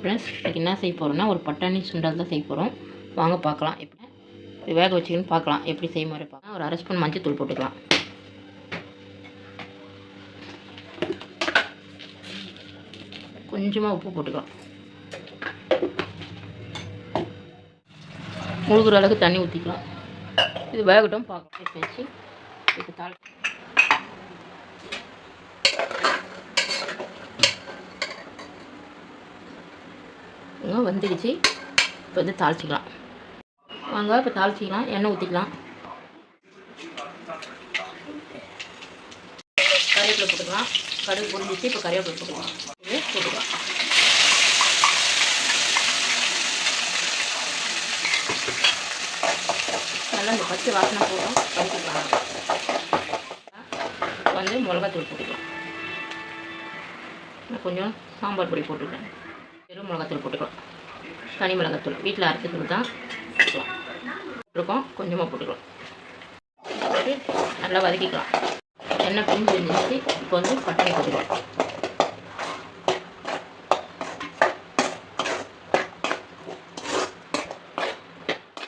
Friends, இன்றைக்கி என்ன செய்ய போகிறோம்னா ஒரு பட்டாணி சுண்டல் தான் செய்ய போகிறோம். வாங்க பார்க்கலாம். எப்படி வேக வச்சுக்கணும்னு பார்க்கலாம். எப்படி செய்ய மாதிரி பார்க்கலாம். ஒரு 1/2 ஸ்பூன் மஞ்சள் தூள் போட்டுக்கலாம். கொஞ்சமாக உப்பு போட்டுக்கலாம். முழுகிற அளவுக்கு தண்ணி ஊற்றிக்கலாம். இது வேகட்டும் பார்க்கலாம். வச்சு இப்போ வந்துடுச்சு. இப்போ வந்து தாளிச்சிக்கலாம். வாங்க இப்போ தாளிச்சிக்கலாம். எண்ணெய் ஊற்றிக்கலாம். கறிவேப்பிலை போட்டுக்கலாம். கடுகு பொரிஞ்சிச்சு. இப்போ கறிவேப்பிலை போட்டுக்கலாம். இது போட்டுக்கலாம். நல்லா இந்த பச்சை வாசனை போடும் வதக்கிக்கலாம். வந்து மிளகாத்தூள் போட்டுக்கலாம். கொஞ்சம் சாம்பார் பொடி போட்டுக்கலாம். வெறும் மிளகாத்தூள் போட்டுக்கலாம். தனி மிளகாத்தூள் வீட்டில் அரைச்சி தூள் தான் போட்டுக்கலாம். போட்டுருக்கோம். கொஞ்சமாக போட்டுக்கலாம். போட்டு நல்லா வதக்கிக்கலாம். எண்ணெய் பிரிஞ்சு இருந்துச்சு. இப்போ வந்து பட்டாணி போட்டுக்கலாம்.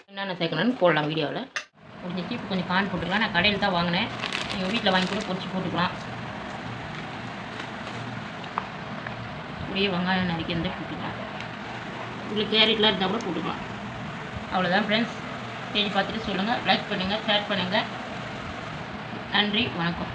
என்னென்ன சேர்க்கணும்னு போடலாம் வீடியோவில். முடிஞ்சிச்சு. இப்போ கொஞ்சம் கான் போட்டுக்கலாம். நான் கடையில் தான் வாங்கினேன். நீங்கள் வீட்டில் வாங்கி கூட பொரிச்சு போட்டுக்கலாம். அப்படியே வெங்காயம் நறுக்கி இருந்தால் போட்டுக்கலாம். உங்களுக்கு கேரட்லாம் இருந்தால் கூட போட்டுக்கலாம். அவ்வளோதான் ஃப்ரெண்ட்ஸ். செஞ்சு பார்த்துட்டு சொல்லுங்கள். லைக் பண்ணுங்கள், ஷேர் பண்ணுங்கள். நன்றி, வணக்கம்.